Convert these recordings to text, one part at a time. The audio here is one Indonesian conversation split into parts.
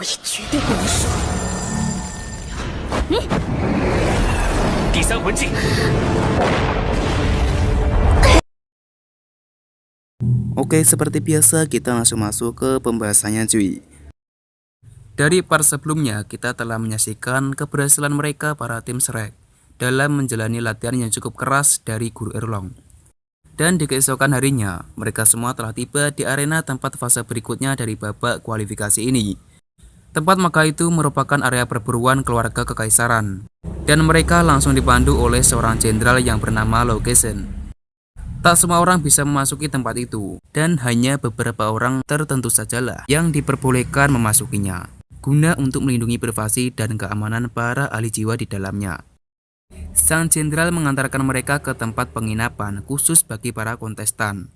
也绝对不能输。第三魂技， Oke, seperti biasa kita langsung masuk ke pembahasannya cuy. Dari part sebelumnya kita telah menyaksikan keberhasilan mereka para tim Shrek dalam menjalani latihan yang cukup keras dari Guru Erlong. Dan di keesokan harinya, mereka semua telah tiba di arena tempat fase berikutnya dari babak kualifikasi ini. Tempat maka itu merupakan area perburuan keluarga kekaisaran, dan mereka langsung dipandu oleh seorang jenderal yang bernama Lo Kesen. Tak semua orang bisa memasuki tempat itu, dan hanya beberapa orang tertentu sajalah yang diperbolehkan memasukinya, guna untuk melindungi privasi dan keamanan para ahli jiwa di dalamnya. Sang jenderal mengantarkan mereka ke tempat penginapan khusus bagi para kontestan.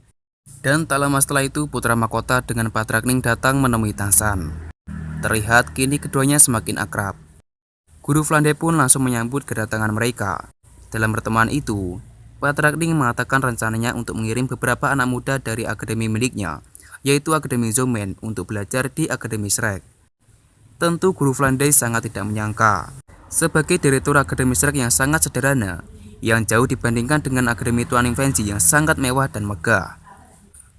Dan tak lama setelah itu, putra mahkota dengan Patragning datang menemui Tansan. Terlihat kini keduanya semakin akrab. Guru Flandre pun langsung menyambut kedatangan mereka. Dalam pertemuan itu, Patragning mengatakan rencananya untuk mengirim beberapa anak muda dari akademi miliknya, yaitu Akademi Zomen, untuk belajar di Akademi Shrek. Tentu Guru Flandre sangat tidak menyangka, sebagai direktur Akademi Shrek yang sangat sederhana, yang jauh dibandingkan dengan Akademi Tuan Ning Fancy yang sangat mewah dan megah.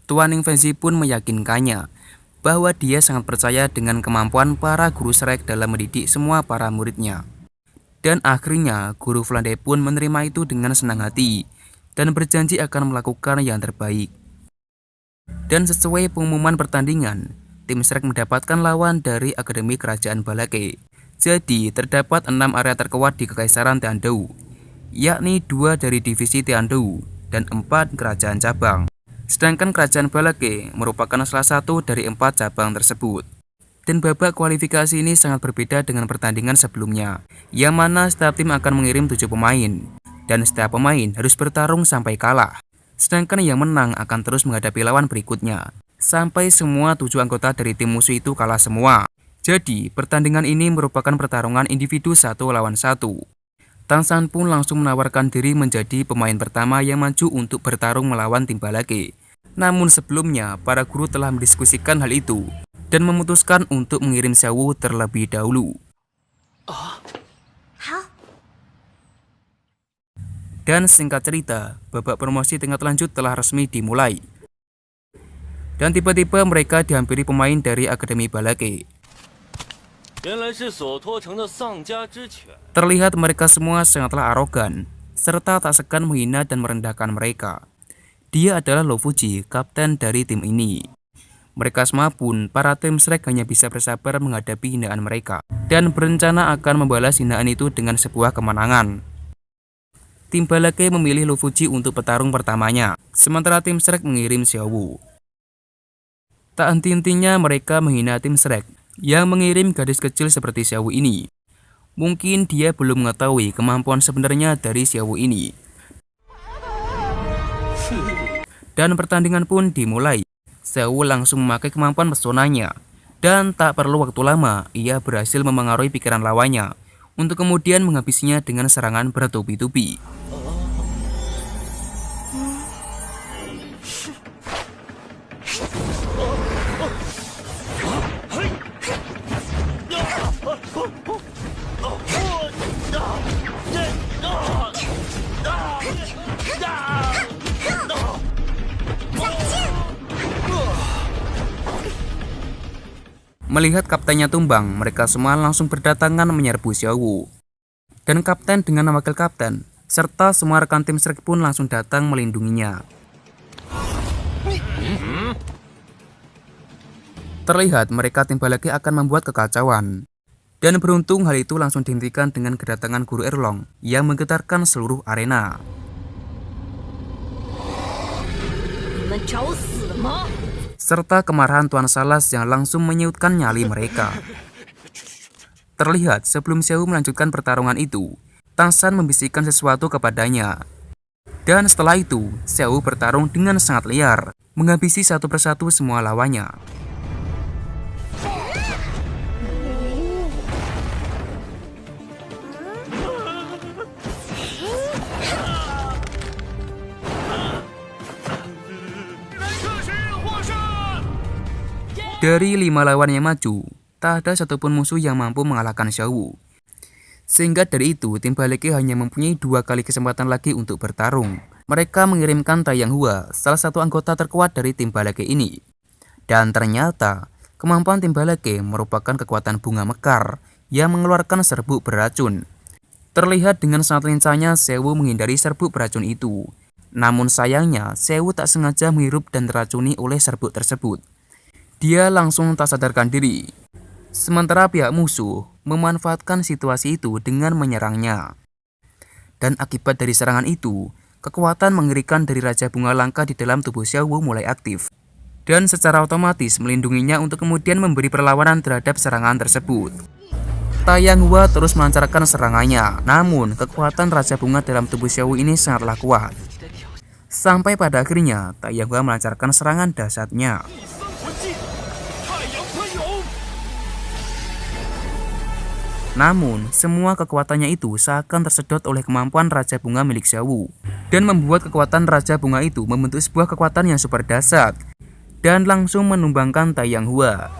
Tuan Ning Fancy pun meyakinkannya bahwa dia sangat percaya dengan kemampuan para guru Shrek dalam mendidik semua para muridnya. Dan akhirnya Guru Flandre pun menerima itu dengan senang hati dan berjanji akan melakukan yang terbaik. Dan sesuai pengumuman pertandingan, tim Shrek mendapatkan lawan dari Akademi Kerajaan Balake. Jadi terdapat 6 area terkuat di Kekaisaran Tiandou, yakni 2 dari divisi Tiandou dan 4 kerajaan cabang. Sedangkan Kerajaan Balake merupakan salah satu dari 4 cabang tersebut. Dan babak kualifikasi ini sangat berbeda dengan pertandingan sebelumnya, yang mana setiap tim akan mengirim 7 pemain, dan setiap pemain harus bertarung sampai kalah. Sedangkan yang menang akan terus menghadapi lawan berikutnya, sampai semua 7 anggota dari tim musuh itu kalah semua. Jadi, pertandingan ini merupakan pertarungan individu 1 lawan 1. Tansan pun langsung menawarkan diri menjadi pemain pertama yang maju untuk bertarung melawan tim Balake. Namun sebelumnya, para guru telah mendiskusikan hal itu dan memutuskan untuk mengirim Xiaowu terlebih dahulu. Dan singkat cerita, babak promosi tingkat lanjut telah resmi dimulai. Dan tiba-tiba mereka dihampiri pemain dari Akademi Balake. Terlihat mereka semua sangatlah arogan, serta tak segan menghina dan merendahkan mereka. Dia adalah Lo Fuji, kapten dari tim ini. Mereka semua pun, para tim Shrek hanya bisa bersabar menghadapi hinaan mereka, dan berencana akan membalas hinaan itu dengan sebuah kemenangan. Tim Balake memilih Lo Fuji untuk petarung pertamanya, sementara tim Shrek mengirim Xiaowu. Tak henti-hentinya mereka menghina tim Shrek yang mengirim gadis kecil seperti Xiaowu ini. Mungkin dia belum mengetahui kemampuan sebenarnya dari Xiaowu ini. Dan pertandingan pun dimulai. Xiaowu langsung memakai kemampuan pesonanya, dan tak perlu waktu lama ia berhasil memengaruhi pikiran lawannya untuk kemudian menghabisinya dengan serangan bertubi-tubi. Melihat kaptennya tumbang, mereka semua langsung berdatangan menyerbu Xiaowu. Dan kapten dengan wakil kapten, serta semua rekan tim Shrek pun langsung datang melindunginya. Terlihat mereka tim Balake akan membuat kekacauan. Dan beruntung hal itu langsung dihentikan dengan kedatangan Guru Erlong yang menggetarkan seluruh arena. Serta kemarahan Tuan Salas yang langsung menyiutkan nyali mereka. Terlihat sebelum Xiaowu melanjutkan pertarungan itu, Tansan membisikkan sesuatu kepadanya. Dan setelah itu, Xiaowu bertarung dengan sangat liar, menghabisi satu persatu semua lawannya. Dari 5 lawan yang maju, tak ada satupun musuh yang mampu mengalahkan Xiao Wu. Sehingga dari itu, tim Baleke hanya mempunyai 2 kali kesempatan lagi untuk bertarung. Mereka mengirimkan Taiyang Hua, salah satu anggota terkuat dari tim Baleke ini. Dan ternyata, kemampuan tim Baleke merupakan kekuatan bunga mekar yang mengeluarkan serbuk beracun. Terlihat dengan sangat lincahnya Xiao Wu menghindari serbuk beracun itu. Namun sayangnya, Xiao Wu tak sengaja menghirup dan teracuni oleh serbuk tersebut. Dia langsung tak sadarkan diri. Sementara pihak musuh memanfaatkan situasi itu dengan menyerangnya. Dan akibat dari serangan itu, kekuatan mengerikan dari Raja Bunga Langka di dalam tubuh Xiao Wu mulai aktif. Dan secara otomatis melindunginya untuk kemudian memberi perlawanan terhadap serangan tersebut. Taiyang Hua terus melancarkan serangannya, namun kekuatan Raja Bunga dalam tubuh Xiao Wu ini sangatlah kuat. Sampai pada akhirnya, Taiyang Hua melancarkan serangan dahsyatnya. Namun, semua kekuatannya itu seakan tersedot oleh kemampuan Raja Bunga milik Xiao Wu, dan membuat kekuatan Raja Bunga itu membentuk sebuah kekuatan yang super dahsyat, dan langsung menumbangkan Taiyang Hua.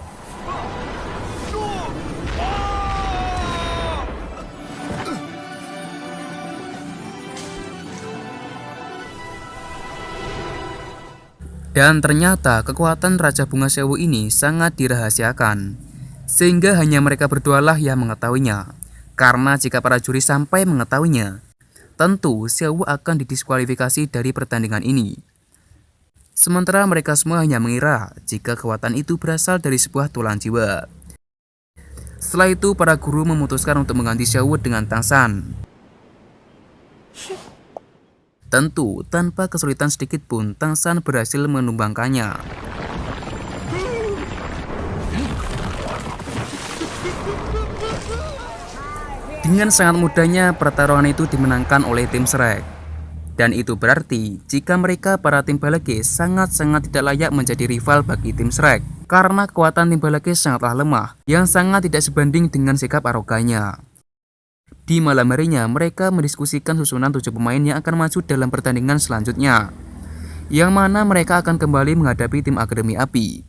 Dan ternyata kekuatan Raja Bunga Xiao Wu ini sangat dirahasiakan, sehingga hanya mereka berdualah yang mengetahuinya. Karena jika para juri sampai mengetahuinya, tentu Xiao Wu akan didiskualifikasi dari pertandingan ini. Sementara mereka semua hanya mengira jika kekuatan itu berasal dari sebuah tulang jiwa. Setelah itu, para guru memutuskan untuk mengganti Xiao Wu dengan Tang San. Tentu, tanpa kesulitan sedikit pun, Tang San berhasil menumbangkannya. Dengan sangat mudahnya, pertarungan itu dimenangkan oleh tim Shrek. Dan itu berarti, jika mereka para tim Baleke sangat-sangat tidak layak menjadi rival bagi tim Shrek. Karena kekuatan tim Baleke sangatlah lemah, yang sangat tidak sebanding dengan sikap arogannya. Di malam harinya, mereka mendiskusikan susunan 7 pemain yang akan maju dalam pertandingan selanjutnya, yang mana mereka akan kembali menghadapi tim Akademi Api.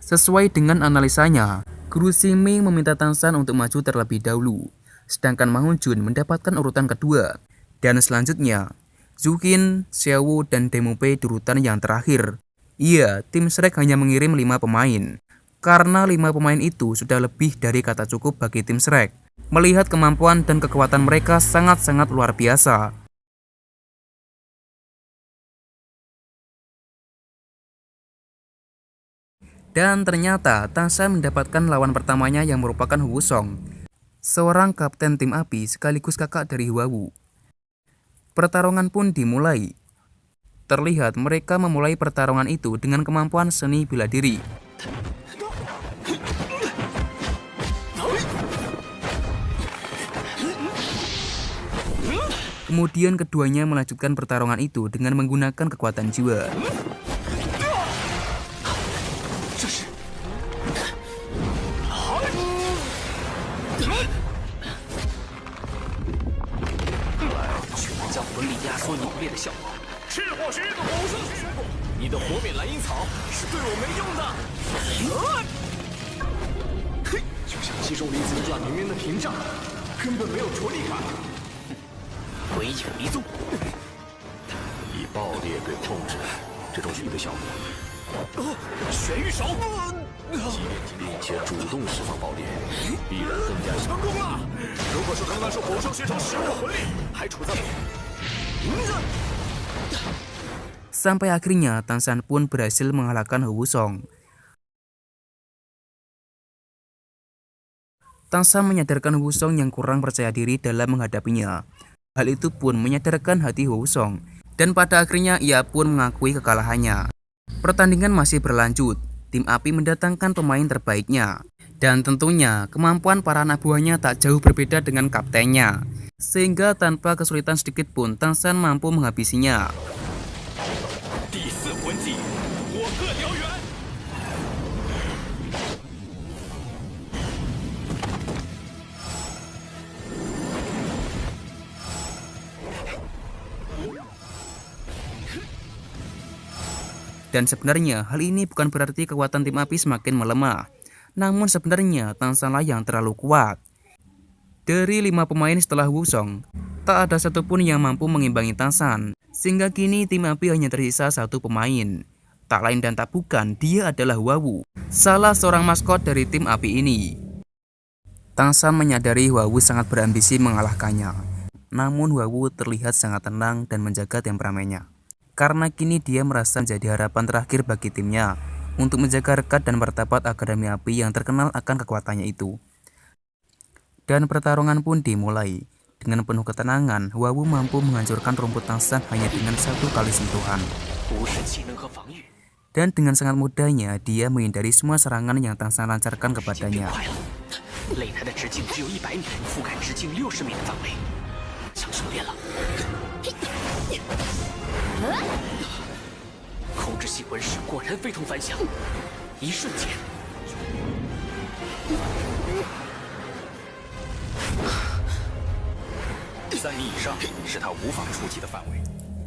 Sesuai dengan analisanya, Guru Xingming meminta Tang San untuk maju terlebih dahulu, sedangkan Ma Hongjun mendapatkan urutan kedua, dan selanjutnya Zhu Qin, Xiao Wu, dan Deng Pei di urutan yang terakhir. Iya, tim Shrek hanya mengirim 5 pemain, karena 5 pemain itu sudah lebih dari kata cukup bagi tim Shrek. Melihat kemampuan dan kekuatan mereka sangat-sangat luar biasa. Dan ternyata Tang San mendapatkan lawan pertamanya yang merupakan Hu Wusong, seorang kapten tim api sekaligus kakak dari Hua Wu. Pertarungan pun dimulai. Terlihat mereka memulai pertarungan itu dengan kemampuan seni bela diri. Kemudian keduanya melanjutkan pertarungan itu dengan menggunakan kekuatan jiwa. Sampai akhirnya Tang San pun berhasil mengalahkan Hu Wusong. Tang San menyadarkan Hu Wusong yang kurang percaya diri dalam menghadapinya. Hal itu pun menyadarkan hati Hu Wusong, dan pada akhirnya ia pun mengakui kekalahannya. Pertandingan masih berlanjut. Tim api mendatangkan pemain terbaiknya, dan tentunya kemampuan para anak buahnya tak jauh berbeda dengan kaptennya, sehingga tanpa kesulitan sedikit pun Tang San mampu menghabisinya. Dan sebenarnya hal ini bukan berarti kekuatan tim api semakin melemah. Namun sebenarnya Tansanlah yang terlalu kuat. Dari 5 pemain setelah Wusong, tak ada satupun yang mampu mengimbangi Tansan, sehingga kini tim api hanya tersisa 1 pemain. Tak lain dan tak bukan, dia adalah Wawu, salah seorang maskot dari tim api ini. Tansan menyadari Wawu sangat berambisi mengalahkannya. Namun Wawu terlihat sangat tenang dan menjaga temperamennya. Karena kini dia merasa menjadi harapan terakhir bagi timnya untuk menjaga rekat dan martabat Akademi Api yang terkenal akan kekuatannya itu. Dan pertarungan pun dimulai. Dengan penuh ketenangan, Wawu mampu menghancurkan rumput Tansan hanya dengan 1 kali sentuhan. Dan dengan sangat mudahnya, dia menghindari semua serangan yang Tansan lancarkan kepadanya.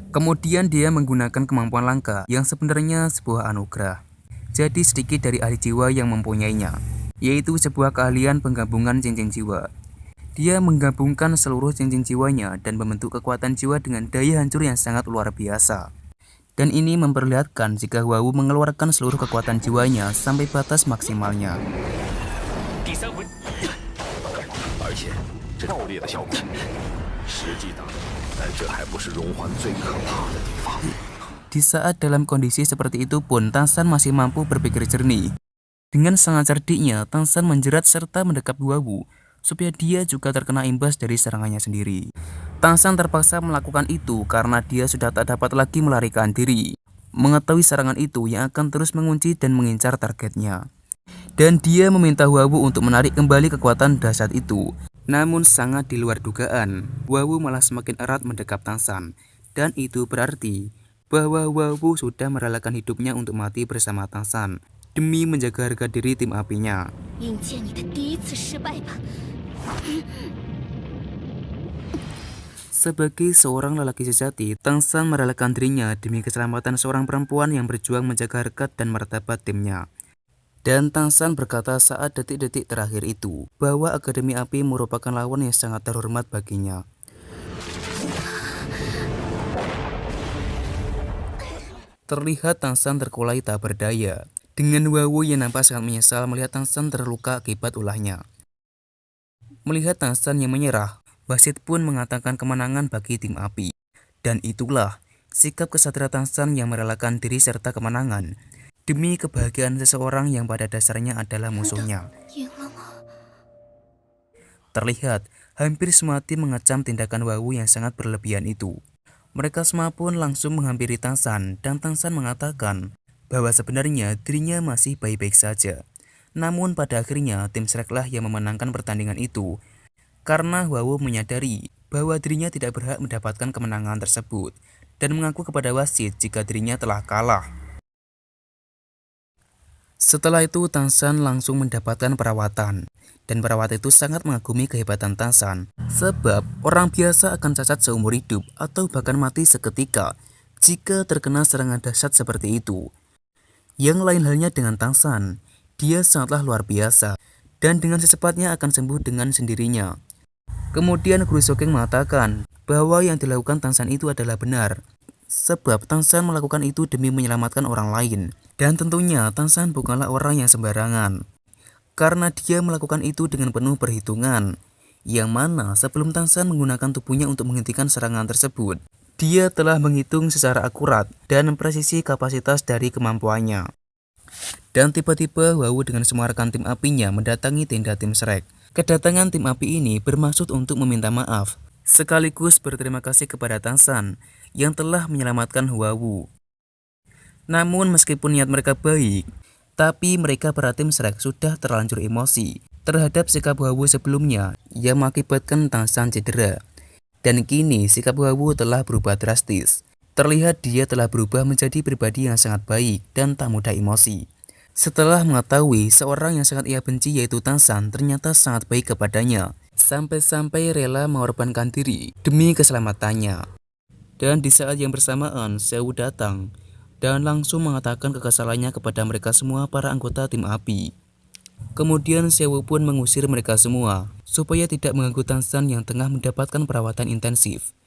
Kemudian dia menggunakan kemampuan langka yang sebenarnya sebuah anugerah. Jadi sedikit dari ahli jiwa yang mempunyainya, yaitu sebuah keahlian penggabungan cincin jiwa. Dia menggabungkan seluruh cincin jiwanya dan membentuk kekuatan jiwa dengan daya hancur yang sangat luar biasa. Dan ini memperlihatkan jika Wawu mengeluarkan seluruh kekuatan jiwanya sampai batas maksimalnya. Di saat dalam kondisi seperti itu pun, Tansan masih mampu berpikir jernih. Dengan sangat cerdiknya, Tansan menjerat serta mendekap Wawu supaya dia juga terkena imbas dari serangannya sendiri. Tansan terpaksa melakukan itu karena dia sudah tak dapat lagi melarikan diri, mengetahui serangan itu yang akan terus mengunci dan mengincar targetnya. Dan dia meminta Wawu untuk menarik kembali kekuatan dahsyat itu. Namun sangat di luar dugaan, Wawu malah semakin erat mendekap Tansan. Dan itu berarti bahwa Wawu sudah merelakan hidupnya untuk mati bersama Tansan demi menjaga harga diri tim apinya. Sebagai seorang lelaki sejati, Tansan merelakan dirinya demi keselamatan seorang perempuan yang berjuang menjaga harkat dan martabat timnya. Dan Tansan berkata saat detik-detik terakhir itu bahwa Akademi Api merupakan lawan yang sangat terhormat baginya. Terlihat Tansan terkulai tak berdaya, dengan Wawu yang nampak sangat menyesal melihat Tansan terluka akibat ulahnya. Melihat Tansan yang menyerah, wasit pun mengatakan kemenangan bagi tim api. Dan itulah sikap kesatria Tansan yang merelakan diri serta kemenangan demi kebahagiaan seseorang yang pada dasarnya adalah musuhnya. Terlihat hampir semua tim mengecam tindakan Wawu yang sangat berlebihan itu. Mereka semua pun langsung menghampiri Tansan dan Tansan mengatakan bahwa sebenarnya dirinya masih baik-baik saja. Namun pada akhirnya tim Shrek lah yang memenangkan pertandingan itu karena Wawu menyadari bahwa dirinya tidak berhak mendapatkan kemenangan tersebut dan mengaku kepada wasit jika dirinya telah kalah. Setelah itu Tansan langsung mendapatkan perawatan, dan perawat itu sangat mengagumi kehebatan Tansan, sebab orang biasa akan cacat seumur hidup atau bahkan mati seketika jika terkena serangan dahsyat seperti itu. Yang lain halnya dengan Tansan, dia sangatlah luar biasa, dan dengan secepatnya akan sembuh dengan sendirinya. Kemudian Guru Sokeng mengatakan bahwa yang dilakukan Tansan itu adalah benar, sebab Tansan melakukan itu demi menyelamatkan orang lain. Dan tentunya Tansan bukanlah orang yang sembarangan, karena dia melakukan itu dengan penuh perhitungan, yang mana sebelum Tansan menggunakan tubuhnya untuk menghentikan serangan tersebut, dia telah menghitung secara akurat dan presisi kapasitas dari kemampuannya. Dan tiba-tiba Wawu dengan semua rekan tim apinya mendatangi tenda tim Shrek. Kedatangan tim api ini bermaksud untuk meminta maaf, sekaligus berterima kasih kepada Tansan yang telah menyelamatkan Wawu. Namun meskipun niat mereka baik, tapi mereka para tim Shrek sudah terlanjur emosi terhadap sikap Wawu sebelumnya yang mengakibatkan Tansan cedera. Dan kini sikap Wawu telah berubah drastis. Terlihat dia telah berubah menjadi pribadi yang sangat baik dan tak mudah emosi. Setelah mengetahui seorang yang sangat ia benci yaitu Tansan ternyata sangat baik kepadanya, sampai-sampai rela mengorbankan diri demi keselamatannya. Dan di saat yang bersamaan Sewu datang dan langsung mengatakan kekesalannya kepada mereka semua para anggota tim api. Kemudian Sewu pun mengusir mereka semua, supaya tidak mengganggu Tansan yang tengah mendapatkan perawatan intensif.